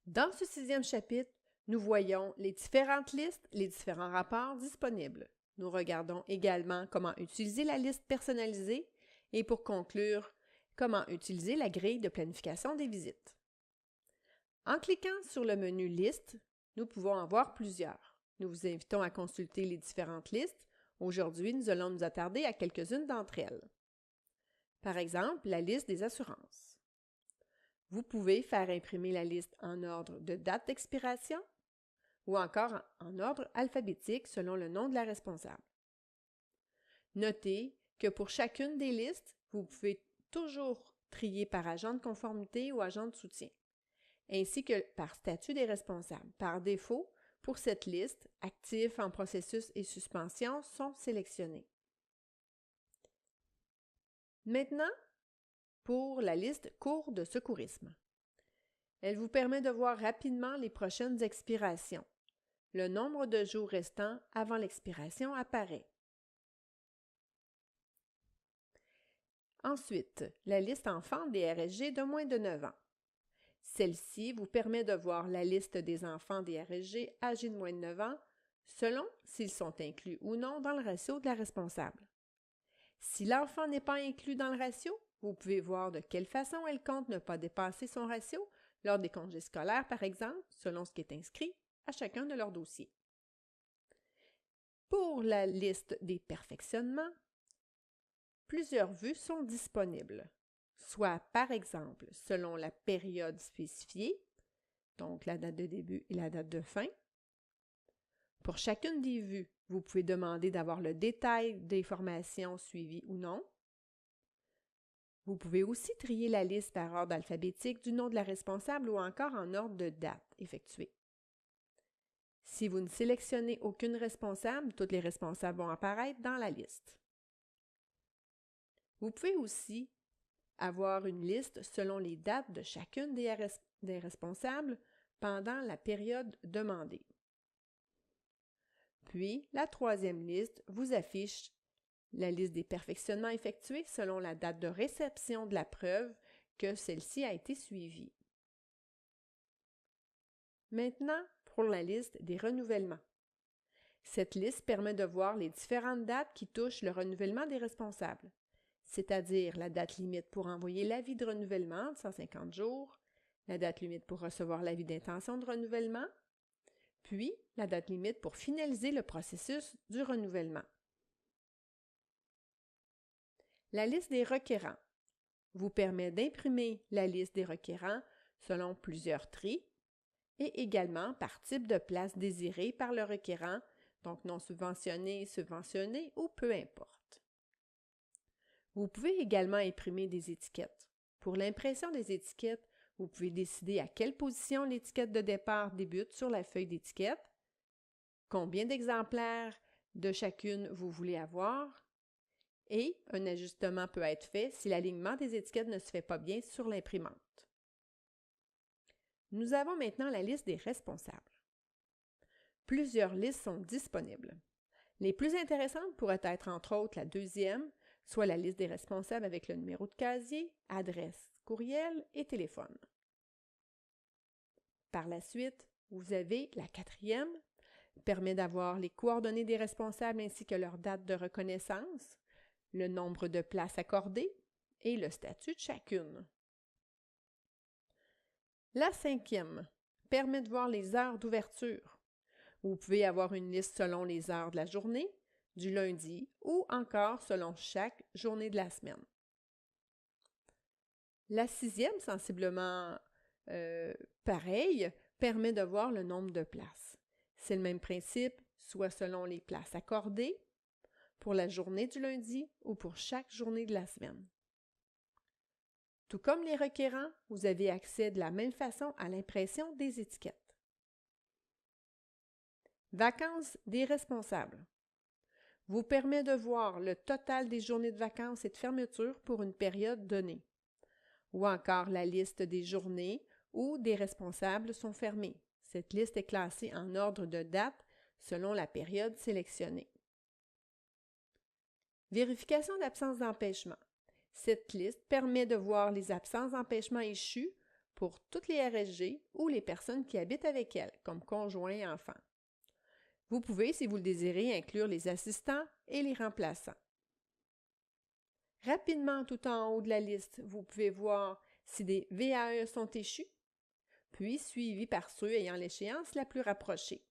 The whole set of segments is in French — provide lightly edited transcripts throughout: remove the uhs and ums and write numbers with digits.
Dans ce 6e chapitre, nous voyons les différentes listes, les différents rapports disponibles. Nous regardons également comment utiliser la liste personnalisée et pour conclure, comment utiliser la grille de planification des visites. En cliquant sur le menu Liste, nous pouvons en voir plusieurs. Nous vous invitons à consulter les différentes listes. Aujourd'hui, nous allons nous attarder à quelques-unes d'entre elles. Par exemple, la liste des assurances. Vous pouvez faire imprimer la liste en ordre de date d'expiration ou encore en ordre alphabétique selon le nom de la responsable. Notez que pour chacune des listes, vous pouvez toujours trier par agent de conformité ou agent de soutien, ainsi que par statut des responsables. Par défaut, pour cette liste, actifs en processus et suspension sont sélectionnés. Maintenant, pour la liste cours de secourisme. Elle vous permet de voir rapidement les prochaines expirations. Le nombre de jours restants avant l'expiration apparaît. Ensuite, la liste enfants des RSG de moins de 9 ans. Celle-ci vous permet de voir la liste des enfants des RSG âgés de moins de 9 ans selon s'ils sont inclus ou non dans le ratio de la responsable. Si l'enfant n'est pas inclus dans le ratio, vous pouvez voir de quelle façon elle compte ne pas dépasser son ratio lors des congés scolaires, par exemple, selon ce qui est inscrit à chacun de leurs dossiers. Pour la liste des perfectionnements, plusieurs vues sont disponibles, soit par exemple selon la période spécifiée, donc la date de début et la date de fin. Pour chacune des vues, vous pouvez demander d'avoir le détail des formations suivies ou non. Vous pouvez aussi trier la liste par ordre alphabétique du nom de la responsable ou encore en ordre de date effectuée. Si vous ne sélectionnez aucune responsable, toutes les responsables vont apparaître dans la liste. Vous pouvez aussi avoir une liste selon les dates de chacune des responsables pendant la période demandée. Puis, la troisième liste vous affiche la liste des perfectionnements effectués selon la date de réception de la preuve que celle-ci a été suivie. Maintenant, pour la liste des renouvellements. Cette liste permet de voir les différentes dates qui touchent le renouvellement des responsables, c'est-à-dire la date limite pour envoyer l'avis de renouvellement de 150 jours, la date limite pour recevoir l'avis d'intention de renouvellement, puis la date limite pour finaliser le processus du renouvellement. La liste des requérants vous permet d'imprimer la liste des requérants selon plusieurs tris et également par type de place désirée par le requérant, donc non subventionné, subventionné ou peu importe. Vous pouvez également imprimer des étiquettes. Pour l'impression des étiquettes, vous pouvez décider à quelle position l'étiquette de départ débute sur la feuille d'étiquette, combien d'exemplaires de chacune vous voulez avoir, et un ajustement peut être fait si l'alignement des étiquettes ne se fait pas bien sur l'imprimante. Nous avons maintenant la liste des responsables. Plusieurs listes sont disponibles. Les plus intéressantes pourraient être entre autres la deuxième, soit la liste des responsables avec le numéro de casier, adresse, courriel et téléphone. Par la suite, vous avez la quatrième, qui permet d'avoir les coordonnées des responsables ainsi que leur date de reconnaissance, le nombre de places accordées et le statut de chacune. La cinquième permet de voir les heures d'ouverture. Vous pouvez avoir une liste selon les heures de la journée, du lundi ou encore selon chaque journée de la semaine. La sixième, sensiblement pareil, permet de voir le nombre de places. C'est le même principe, soit selon les places accordées, pour la journée du lundi ou pour chaque journée de la semaine. Tout comme les requérants, vous avez accès de la même façon à l'impression des étiquettes. Vacances des responsables vous permet de voir le total des journées de vacances et de fermeture pour une période donnée, ou encore la liste des journées où des responsables sont fermés. Cette liste est classée en ordre de date selon la période sélectionnée. Vérification d'absence d'empêchement. Cette liste permet de voir les absences d'empêchement échues pour toutes les RSG ou les personnes qui habitent avec elles, comme conjoints et enfants. Vous pouvez, si vous le désirez, inclure les assistants et les remplaçants. Rapidement, tout en haut de la liste, vous pouvez voir si des VAE sont échus, puis suivis par ceux ayant l'échéance la plus rapprochée.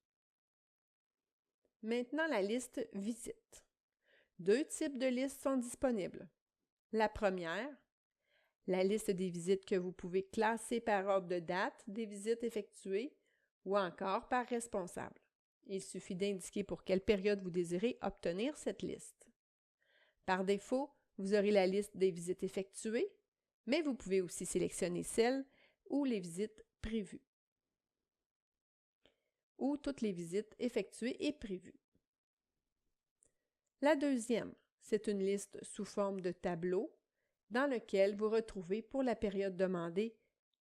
Maintenant, la liste Visites. 2 types de listes sont disponibles. La première, la liste des visites que vous pouvez classer par ordre de date des visites effectuées ou encore par responsable. Il suffit d'indiquer pour quelle période vous désirez obtenir cette liste. Par défaut, vous aurez la liste des visites effectuées, mais vous pouvez aussi sélectionner celles ou les visites prévues ou toutes les visites effectuées et prévues. La deuxième, c'est une liste sous forme de tableau dans lequel vous retrouvez pour la période demandée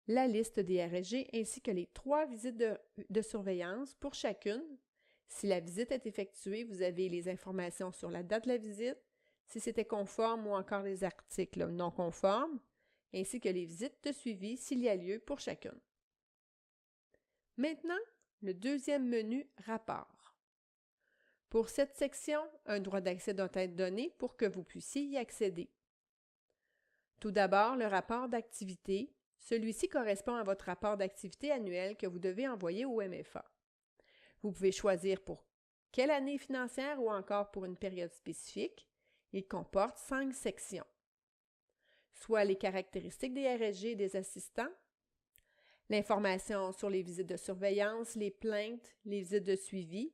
la liste des RSG ainsi que les 3 visites de surveillance pour chacune. Si la visite est effectuée, vous avez les informations sur la date de la visite, si c'était conforme ou encore les articles non conformes, ainsi que les visites de suivi s'il y a lieu pour chacune. Maintenant, le deuxième menu « Rapport ». Pour cette section, un droit d'accès doit être donné pour que vous puissiez y accéder. Tout d'abord, le rapport d'activité. Celui-ci correspond à votre rapport d'activité annuel que vous devez envoyer au MFA. Vous pouvez choisir pour quelle année financière ou encore pour une période spécifique. Il comporte 5 sections, soit les caractéristiques des RSG et des assistants, l'information sur les visites de surveillance, les plaintes, les visites de suivi,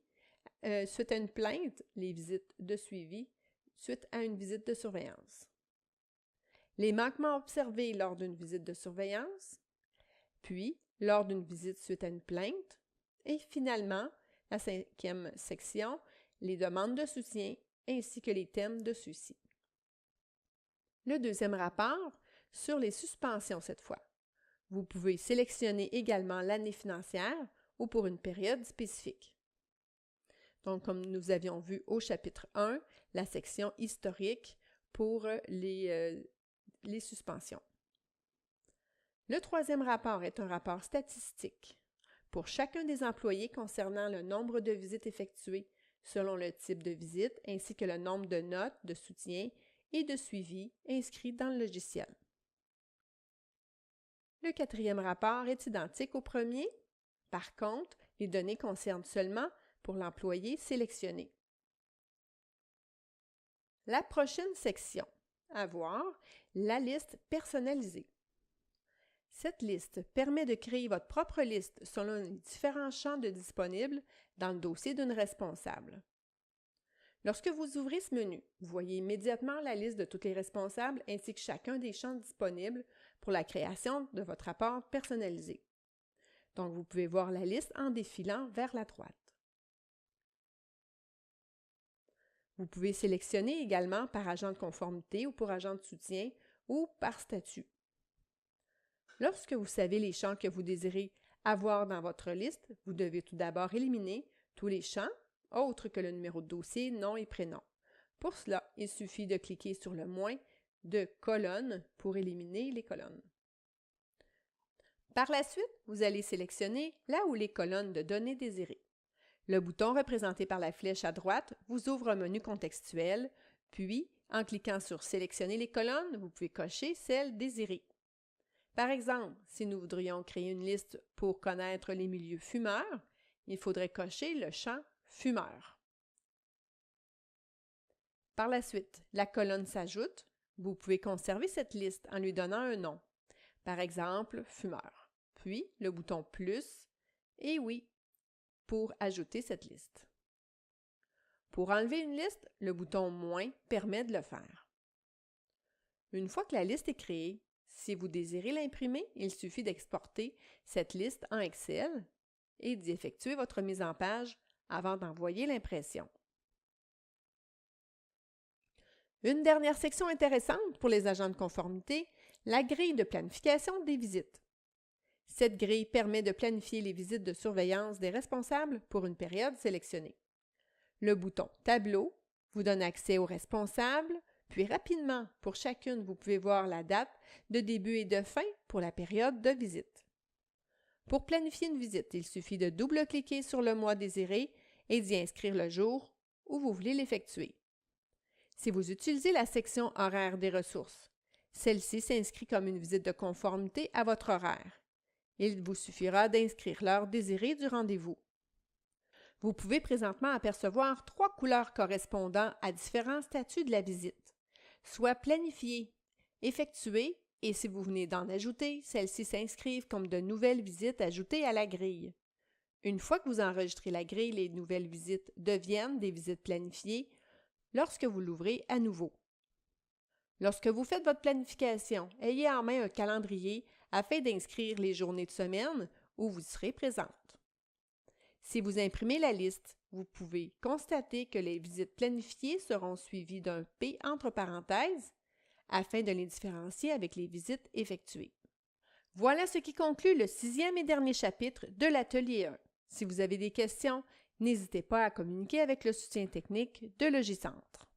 suite à une plainte, les visites de suivi, suite à une visite de surveillance. Les manquements observés lors d'une visite de surveillance, puis lors d'une visite suite à une plainte, et finalement, la 5e section, les demandes de soutien ainsi que les thèmes de ceux-ci. Le deuxième rapport, sur les suspensions cette fois. Vous pouvez sélectionner également l'année financière ou pour une période spécifique. Donc, comme nous avions vu au chapitre 1, la section historique pour les suspensions. Le troisième rapport est un rapport statistique pour chacun des employés concernant le nombre de visites effectuées selon le type de visite ainsi que le nombre de notes de soutien et de suivi inscrits dans le logiciel. Le quatrième rapport est identique au premier. Par contre, les données concernent seulement pour l'employé sélectionné. La prochaine section à voir, la liste personnalisée. Cette liste permet de créer votre propre liste selon les différents champs de disponibles dans le dossier d'une responsable. Lorsque vous ouvrez ce menu, vous voyez immédiatement la liste de tous les responsables ainsi que chacun des champs disponibles pour la création de votre rapport personnalisé. Donc, vous pouvez voir la liste en défilant vers la droite. Vous pouvez sélectionner également par agent de conformité ou pour agent de soutien ou par statut. Lorsque vous savez les champs que vous désirez avoir dans votre liste, vous devez tout d'abord éliminer tous les champs autres que le numéro de dossier, nom et prénom. Pour cela, il suffit de cliquer sur le moins de colonnes pour éliminer les colonnes. Par la suite, vous allez sélectionner là où les colonnes de données désirées. Le bouton représenté par la flèche à droite vous ouvre un menu contextuel, puis, en cliquant sur « Sélectionner les colonnes », vous pouvez cocher celle désirée. Par exemple, si nous voudrions créer une liste pour connaître les milieux fumeurs, il faudrait cocher le champ « Fumeurs ». Par la suite, la colonne s'ajoute. Vous pouvez conserver cette liste en lui donnant un nom. Par exemple, « Fumeur ». Puis, le bouton « Plus » et « Oui » pour ajouter cette liste. Pour enlever une liste, le bouton « Moins » permet de le faire. Une fois que la liste est créée, si vous désirez l'imprimer, il suffit d'exporter cette liste en Excel et d'y effectuer votre mise en page avant d'envoyer l'impression. Une dernière section intéressante pour les agents de conformité, la grille de planification des visites. Cette grille permet de planifier les visites de surveillance des responsables pour une période sélectionnée. Le bouton « Tableau » vous donne accès aux responsables, puis rapidement, pour chacune, vous pouvez voir la date de début et de fin pour la période de visite. Pour planifier une visite, il suffit de double-cliquer sur le mois désiré et d'y inscrire le jour où vous voulez l'effectuer. Si vous utilisez la section Horaire des ressources, celle-ci s'inscrit comme une visite de conformité à votre horaire. Il vous suffira d'inscrire l'heure désirée du rendez-vous. Vous pouvez présentement apercevoir 3 couleurs correspondant à différents statuts de la visite, soit planifiée, effectuée, et si vous venez d'en ajouter, celles-ci s'inscrivent comme de nouvelles visites ajoutées à la grille. Une fois que vous enregistrez la grille, les nouvelles visites deviennent des visites planifiées lorsque vous l'ouvrez à nouveau. Lorsque vous faites votre planification, ayez en main un calendrier afin d'inscrire les journées de semaine où vous serez présente. Si vous imprimez la liste, vous pouvez constater que les visites planifiées seront suivies d'un P entre parenthèses afin de les différencier avec les visites effectuées. Voilà ce qui conclut le 6e et dernier chapitre de l'atelier 1. Si vous avez des questions, n'hésitez pas à communiquer avec le soutien technique de Logicentre.